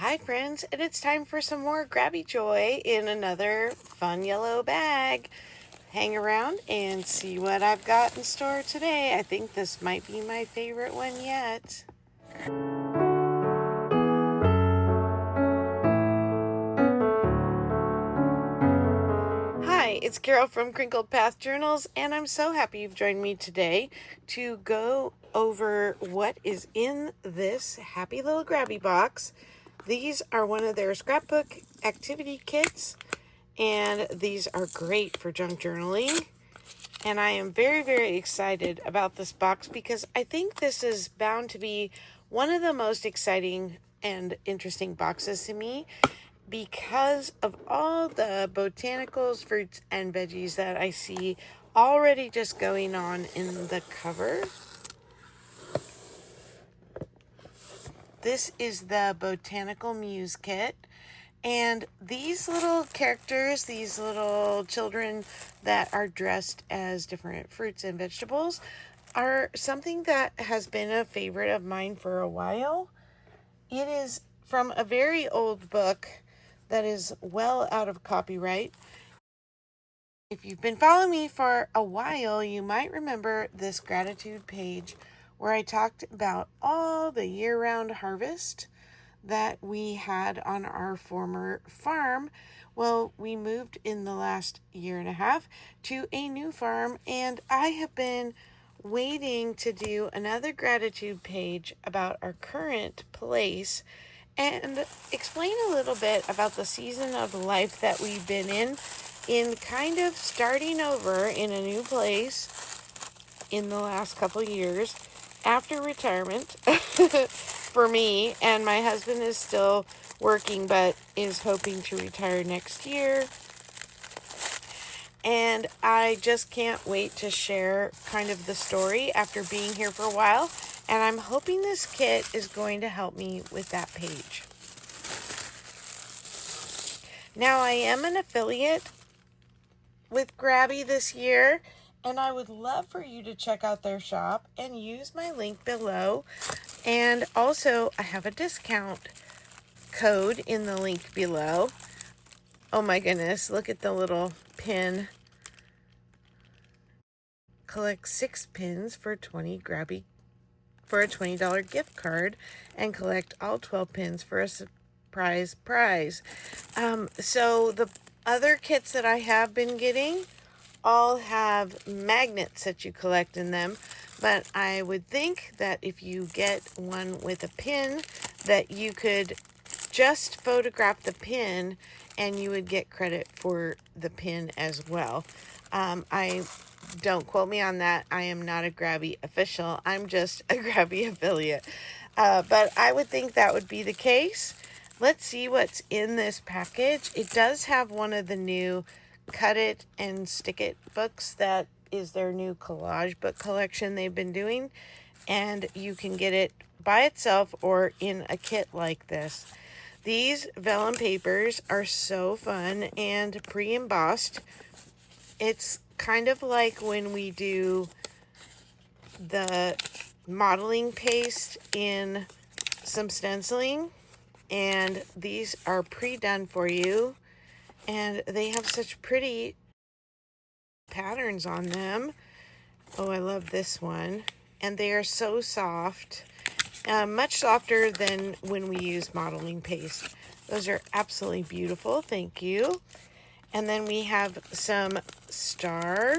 Hi friends, and it's time for some more Grabie Joy in another fun yellow bag. Hang around and see what I've got in store today. I think this might be my favorite one yet. Hi, it's Carol from Crinkled Path Journals, and I'm so happy you've joined me today to go over what is in this happy little Grabie box. These are one of their scrapbook activity kits, and these are great for junk journaling. And I am very, very excited about this box because I think this is bound to be one of the most exciting and interesting boxes to me because of all the botanicals, fruits, and veggies that I see already just going on in the cover. This is the Botanical Muse kit. And these little characters, these little children that are dressed as different fruits and vegetables, are something that has been a favorite of mine for a while. It is from a very old book that is well out of copyright. If you've been following me for a while, you might remember this gratitude page where I talked about all the year-round harvest that we had on our former farm. Well, we moved in the last year and a half to a new farm, and I have been waiting to do another gratitude page about our current place and explain a little bit about the season of life that we've been in kind of starting over in a new place in the last couple years after retirement for me, and my husband is still working but is hoping to retire next year. And I just can't wait to share kind of the story after being here for a while, and I'm hoping this kit is going to help me with that page. Now, I am an affiliate with Grabie this year, and I would love for you to check out their shop and use my link below. And also, I have a discount code in the link below. Oh my goodness, look at the little pin. Collect 6 pins for 20 Grabie for a $20 gift card, and collect all 12 pins for a surprise prize. So the other kits that I have been getting all have magnets that you collect in them, but I would think that if you get one with a pin, that you could just photograph the pin and you would get credit for the pin as well. I don't quote me on that. I am not a Grabie official. I'm just a Grabie affiliate. But I would think that would be the case. Let's see what's in this package. It does have one of the new Cut It and Stick It books. That is their new collage book collection they've been doing, and you can get it by itself or in a kit like this. These vellum papers are so fun and pre-embossed. It's kind of like when we do the modeling paste in some stenciling, and these are pre-done for you. And they have such pretty patterns on them. Oh, I love this one. And they are so soft. Much softer than when we use modeling paste. Those are absolutely beautiful. Thank you. And then we have some star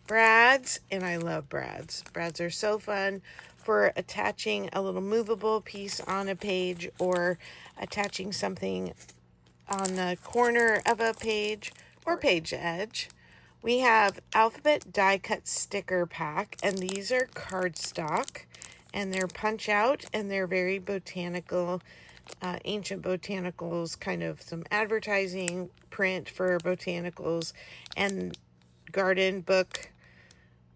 brads. And I love brads. Brads are so fun for attaching a little movable piece on a page, or attaching something on the corner of a page or page edge. We have alphabet die cut sticker pack, and these are cardstock, and they're punch out, and they're very botanical, ancient botanicals, kind of some advertising print for botanicals and garden book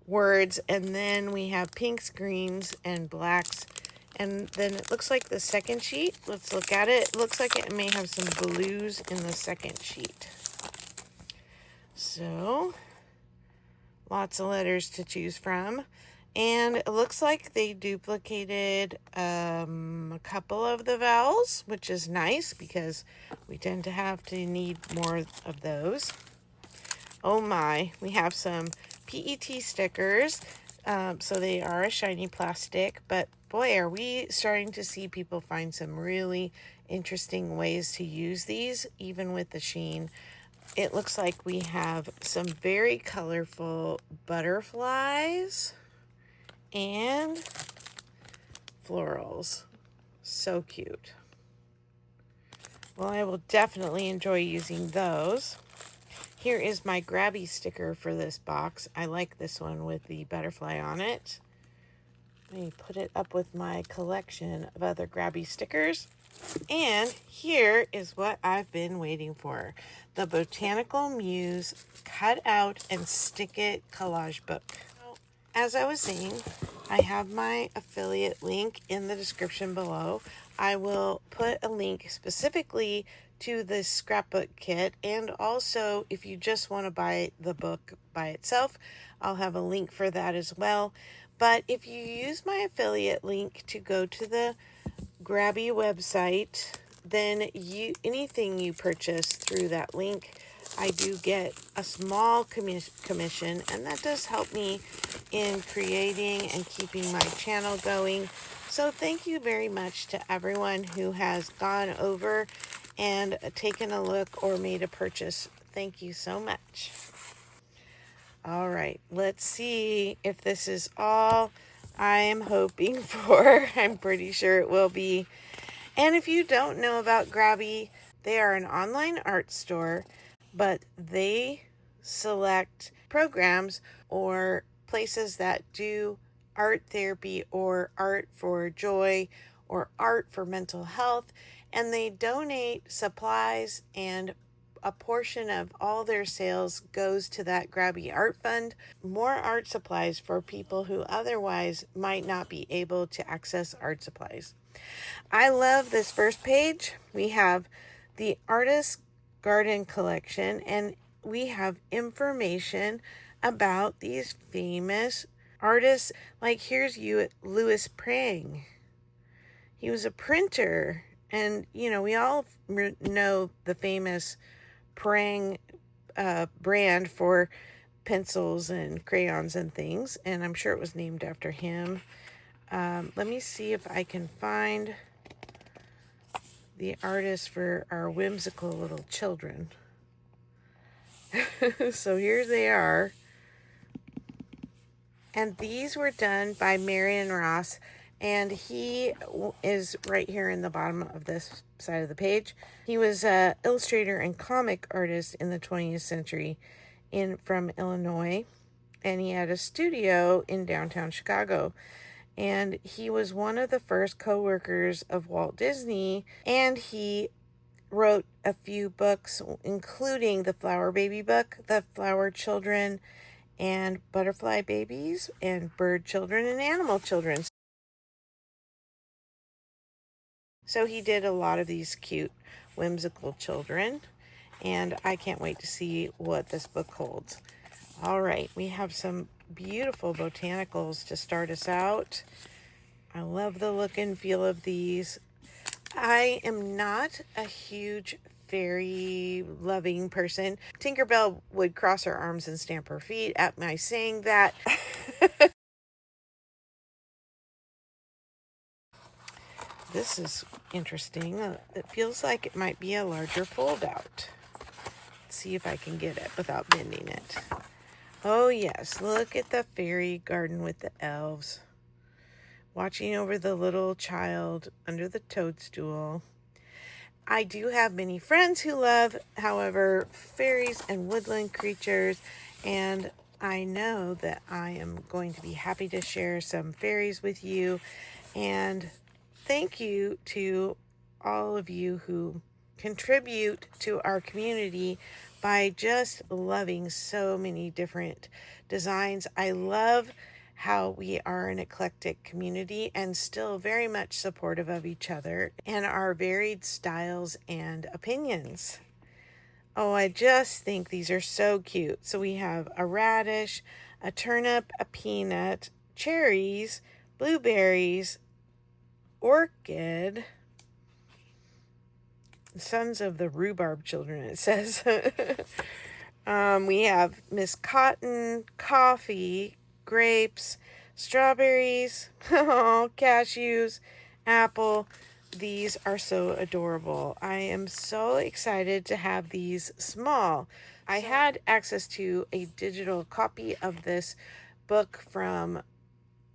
words. And then we have pinks, greens, and blacks. And then it looks like the second sheet. Let's look at it. It looks like it may have some blues in the second sheet. So, lots of letters to choose from. And it looks like they duplicated a couple of the vowels, which is nice because we tend to have to need more of those. Oh my, we have some PET stickers. So they are a shiny plastic, but boy, are we starting to see people find some really interesting ways to use these, even with the sheen. It looks like we have some very colorful butterflies and florals. So cute. Well, I will definitely enjoy using those. Here is my Grabie sticker for this box. I like this one with the butterfly on it. Let me put it up with my collection of other Grabie stickers. And here is what I've been waiting for. The Botanical Muse Cut Out and Stick It collage book. As I was saying, I have my affiliate link in the description below. I will put a link specifically to this scrapbook kit, and also if you just want to buy the book by itself, I'll have a link for that as well. But if you use my affiliate link to go to the Grabie website, then anything you purchase through that link, I do get a small commission, and that does help me in creating and keeping my channel going. So thank you very much to everyone who has gone over and taken a look or made a purchase. Thank you so much. All right, let's see if this is all I am hoping for. I'm pretty sure it will be. And if you don't know about Grabie, they are an online art store, but they select programs or places that do art therapy or art for joy or art for mental health, and they donate supplies, and a portion of all their sales goes to that Grabie Art Fund. More art supplies for people who otherwise might not be able to access art supplies. I love this first page. We have the Artist Garden Collection, and we have information about these famous artists. Like here's Louis Prang. He was a printer, and we all know the famous Prang brand for pencils and crayons and things, and I'm sure it was named after him. Let me see if I can find the artist for our whimsical little children. So here they are. And these were done by Marion Ross, and he is right here in the bottom of this side of the page. He was an illustrator and comic artist in the 20th century from Illinois, and he had a studio in downtown Chicago. And he was one of the first co-workers of Walt Disney, and he wrote a few books, including the Flower Baby book, The Flower Children, and Butterfly Babies, and Bird Children, and Animal Children. So he did a lot of these cute, whimsical children, and I can't wait to see what this book holds. All right, we have some beautiful botanicals to start us out. I love the look and feel of these. I am not a huge fairy loving person. Tinkerbell would cross her arms and stamp her feet at my saying that. This is interesting. It feels like it might be a larger fold out. Let's see if I can get it without bending it. Oh yes, look at the fairy garden with the elves watching over the little child under the toadstool. I do have many friends who love, however, fairies and woodland creatures, and I know that I am going to be happy to share some fairies with you. And thank you to all of you who contribute to our community by just loving so many different designs. I love how we are an eclectic community and still very much supportive of each other and our varied styles and opinions. Oh, I just think these are so cute. So we have a radish, a turnip, a peanut, cherries, blueberries, orchid, sons of the rhubarb children, it says. We have Miss Cotton, coffee, grapes, strawberries, oh, cashews, apple. These are so adorable. I am so excited to have these small. I had access to a digital copy of this book from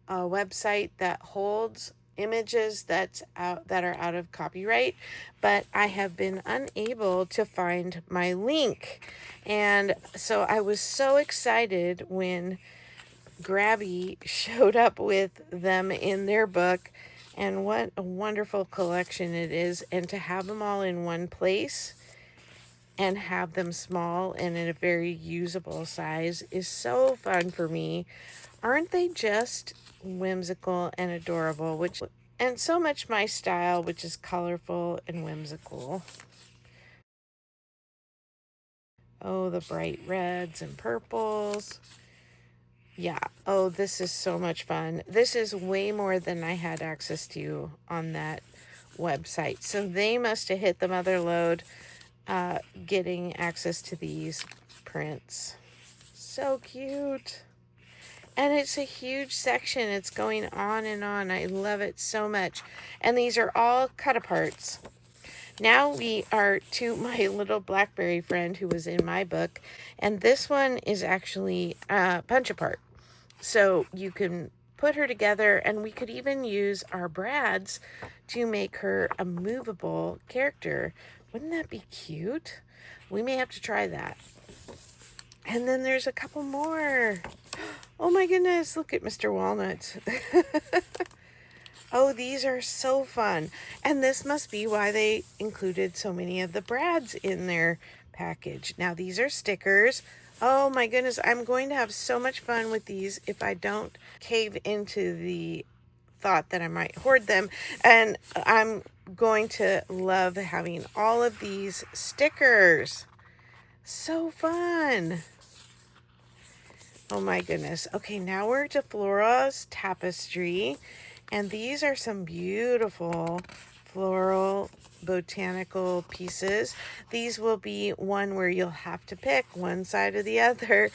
a website that holds images that are out of copyright, but I have been unable to find my link. And so I was so excited when Grabie showed up with them in their book, and what a wonderful collection it is. And to have them all in one place and have them small and in a very usable size is so fun for me. Aren't they just whimsical and adorable, and so much my style, which is colorful and whimsical. Oh, the bright reds and purples. Yeah. Oh, this is so much fun. This is way more than I had access to on that website. So they must have hit the mother lode getting access to these prints. So cute. And it's a huge section. It's going on and on. I love it so much. And these are all cut aparts. Now we are to my little blackberry friend who was in my book. And this one is actually punch apart. So you can put her together, and we could even use our brads to make her a movable character. Wouldn't that be cute? We may have to try that. And then there's a couple more. Oh my goodness, look at Mr. Walnut. Oh, these are so fun. And this must be why they included so many of the brads in their package. Now, these are stickers. Oh my goodness, I'm going to have so much fun with these if I don't cave into the thought that I might hoard them. And I'm going to love having all of these stickers. So fun. Oh my goodness. Okay, now we're to Flora's Tapestry. And these are some beautiful floral botanical pieces. These will be one where you'll have to pick one side or the other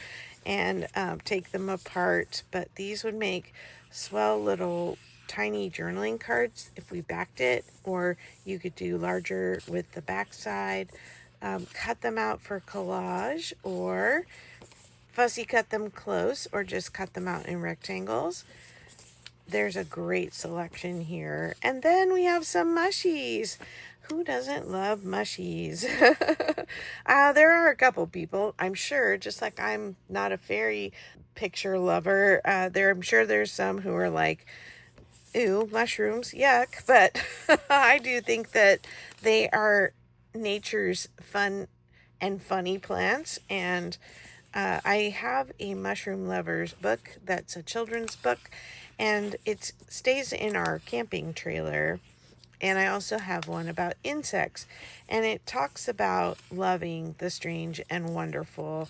and take them apart. But these would make swell little tiny journaling cards if we backed it. Or you could do larger with the back side. Cut them out for collage, or fussy cut them close, or just cut them out in rectangles. There's a great selection here. And then we have some mushies. Who doesn't love mushies? There are a couple people, I'm sure, just like I'm not a fairy picture lover. I'm sure there's some who are like, ew, mushrooms, yuck. But I do think that they are nature's fun and funny plants. And I have a mushroom lovers book that's a children's book, and it stays in our camping trailer. And I also have one about insects, and it talks about loving the strange and wonderful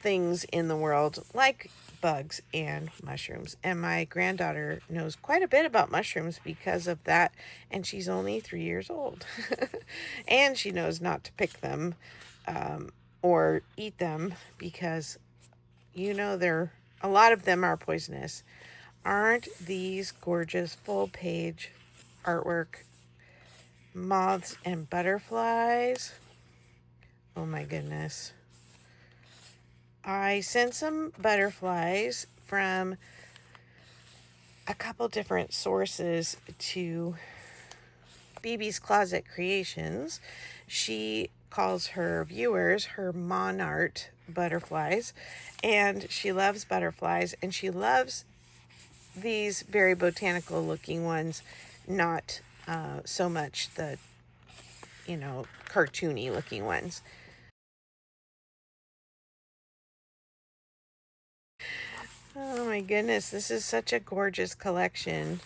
things in the world, like bugs and mushrooms. And my granddaughter knows quite a bit about mushrooms because of that, and she's only 3 years old. And she knows not to pick them or eat them because, a lot of them are poisonous. Aren't these gorgeous full-page artwork? Moths and butterflies. Oh my goodness. I sent some butterflies from a couple different sources to BB's Closet Creations. She calls her viewers her monart butterflies, and she loves butterflies, and she loves these very botanical looking ones, not so much the cartoony looking ones. Oh my goodness, this is such a gorgeous collection.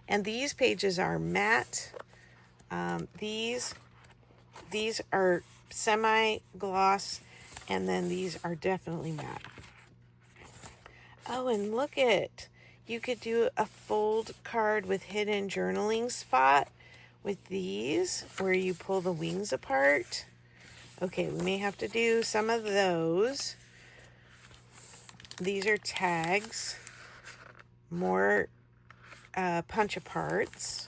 And these pages are matte. These are semi-gloss, and then these are definitely matte. Oh, and look at, You could do a fold card with hidden journaling spot with these, where you pull the wings apart. Okay, we may have to do some of those. These are tags. More punch aparts.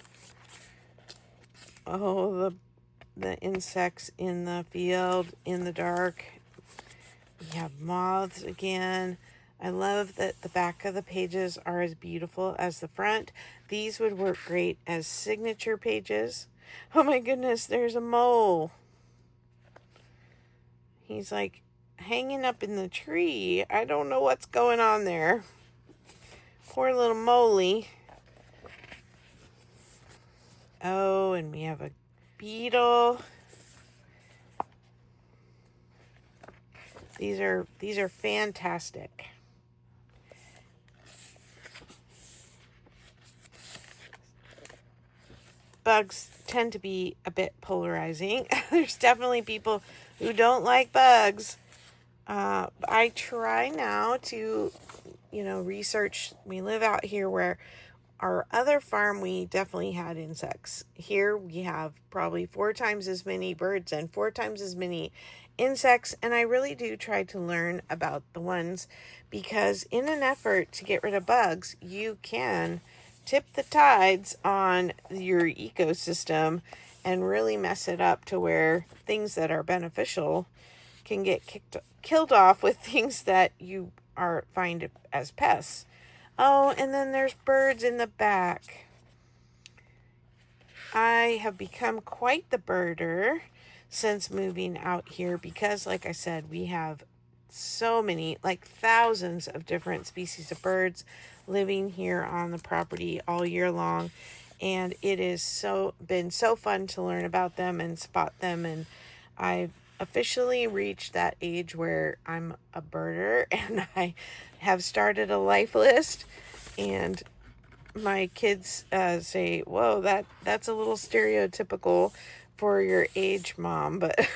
Oh, the insects in the field, in the dark. We have moths again. I love that the back of the pages are as beautiful as the front. These would work great as signature pages. Oh my goodness, there's a mole. He's like hanging up in the tree. I don't know what's going on there. Poor little moley. Oh, and we have a beetle. These are fantastic. Bugs tend to be a bit polarizing. There's definitely people who don't like bugs. I try now to, research. We live out here where our other farm, we definitely had insects. Here we have probably 4 times as many birds and 4 times as many insects. And I really do try to learn about the ones, because in an effort to get rid of bugs, you can tip the tides on your ecosystem and really mess it up to where things that are beneficial can get killed off with things that you find as pests. Oh, and then there's birds in the back. I have become quite the birder since moving out here, because, like I said, we have so many, like thousands of different species of birds living here on the property all year long. And it is been so fun to learn about them and spot them. And I've officially reached that age where I'm a birder, and I have started a life list. And my kids say, whoa, that's a little stereotypical for your age, Mom. But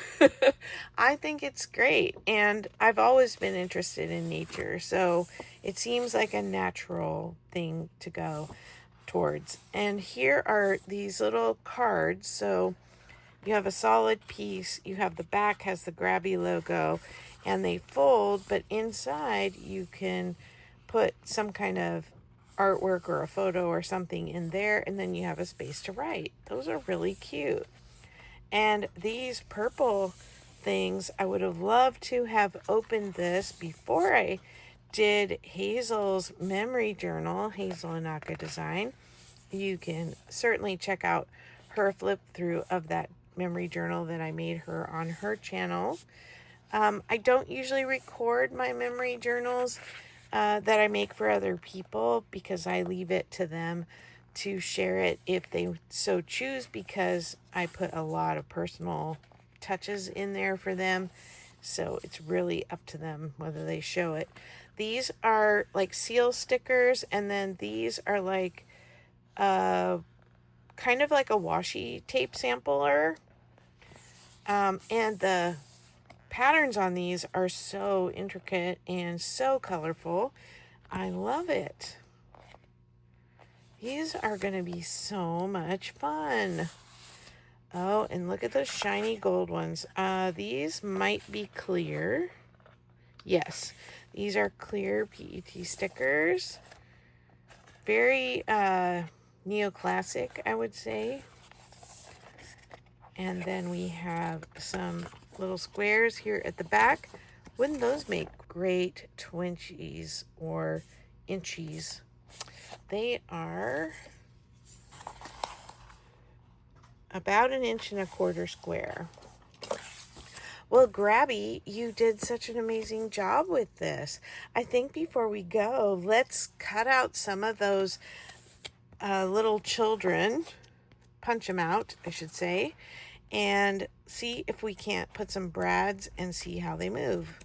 I think it's great. And I've always been interested in nature, so it seems like a natural thing to go towards. And here are these little cards. So you have a solid piece. You have the back has the Grabie logo, and they fold, but inside you can put some kind of artwork or a photo or something in there, and then you have a space to write. Those are really cute. And these purple things, I would have loved to have opened this before I did Hazel's memory journal, Hazel Anaka Design. You can certainly check out her flip through of that memory journal that I made her on her channel. I don't usually record my memory journals that I make for other people, because I leave it to them to share it if they so choose, because I put a lot of personal touches in there for them. So it's really up to them whether they show it. These are like seal stickers, and then these are like kind of like a washi tape sampler. And the patterns on these are so intricate and so colorful. I love it. These are going to be so much fun. Oh, and look at those shiny gold ones. These might be clear. Yes, these are clear PET stickers. Very neoclassic, I would say. And then we have some little squares here at the back. Wouldn't those make great twinchies or inchies? They are about 1.25 inches square. Well, Grabie, you did such an amazing job with this. I think before we go, let's cut out some of those little children, punch them out, I should say, and see if we can't put some brads and see how they move.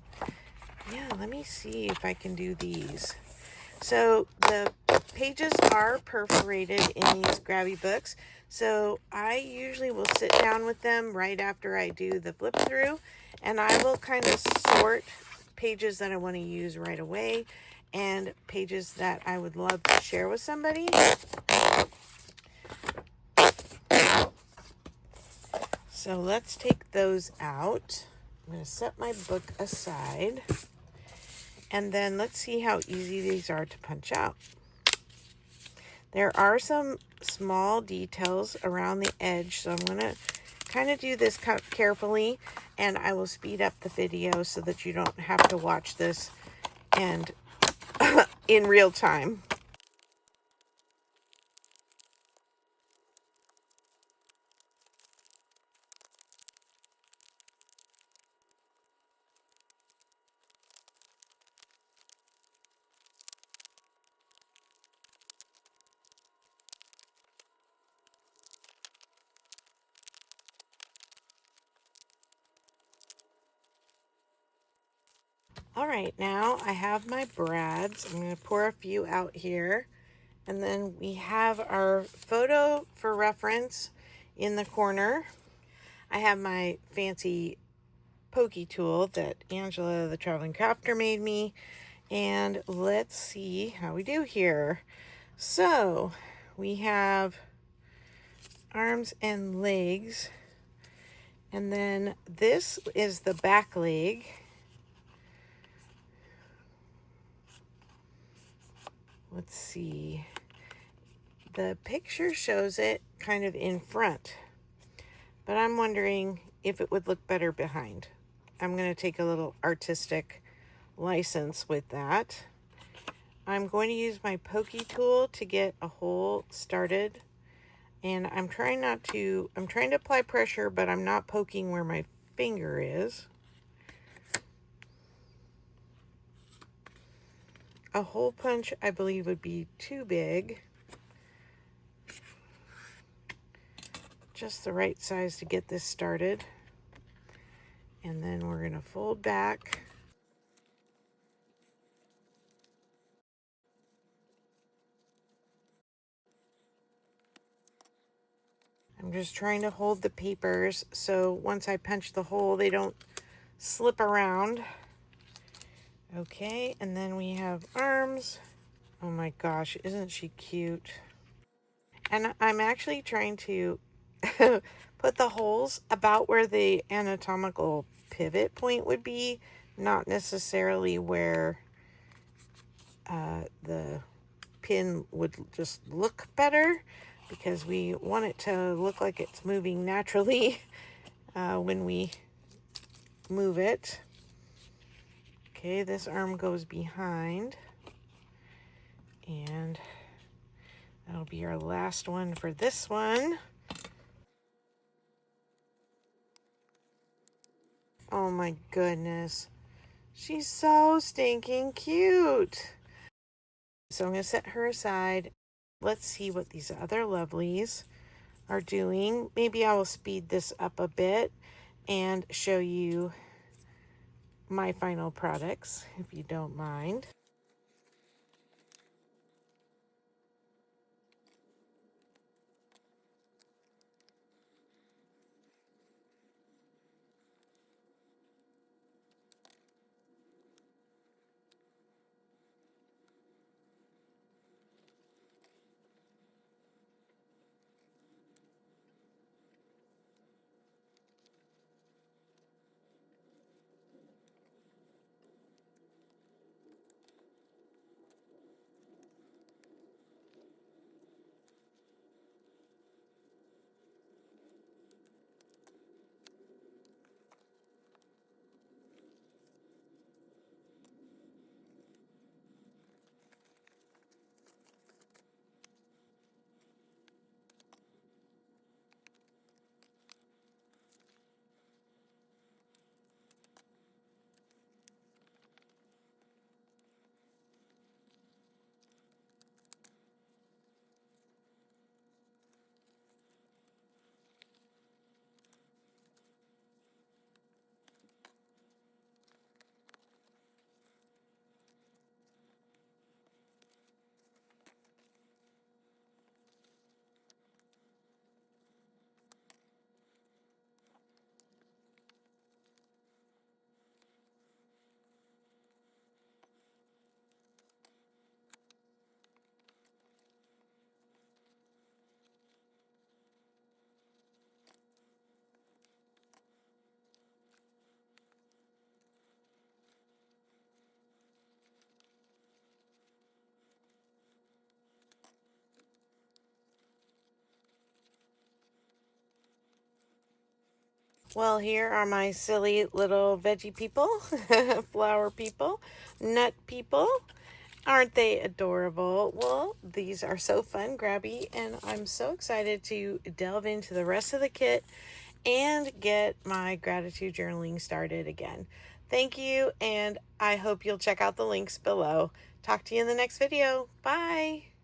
Yeah, let me see if I can do these. So the pages are perforated in these Grabie books. So I usually will sit down with them right after I do the flip through, and I will kind of sort pages that I want to use right away, and pages that I would love to share with somebody. So let's take those out. I'm going to set my book aside. And then let's see how easy these are to punch out. There are some small details around the edge, so I'm going to kind of do this carefully, and I will speed up the video so that you don't have to watch this and in real time. All right, now I have my brads. I'm going to pour a few out here. And then we have our photo for reference in the corner. I have my fancy pokey tool that Angela, the traveling crafter, made me. And let's see how we do here. So we have arms and legs. And then this is the back leg. Let's see. The picture shows it kind of in front, but I'm wondering if it would look better behind. I'm going to take a little artistic license with that. I'm going to use my pokey tool to get a hole started, and I'm trying to apply pressure, but I'm not poking where my finger is. A hole punch, I believe, would be too big. Just the right size to get this started. And then we're going to fold back. I'm just trying to hold the papers so once I punch the hole, they don't slip around. Okay, and then we have arms. Oh my gosh, isn't she cute? And I'm actually trying to put the holes about where the anatomical pivot point would be, not necessarily where the pin would just look better, because we want it to look like it's moving naturally when we move it. Okay, this arm goes behind, and that'll be our last one for this one. Oh my goodness, she's so stinking cute. So I'm going to set her aside. Let's see what these other lovelies are doing. Maybe I will speed this up a bit and show you my final products, if you don't mind. Well, here are my silly little veggie people, flower people, nut people. Aren't they adorable? Well, these are so fun, Grabby, and I'm so excited to delve into the rest of the kit and get my gratitude journaling started again. Thank you, and I hope you'll check out the links below. Talk to you in the next video. Bye!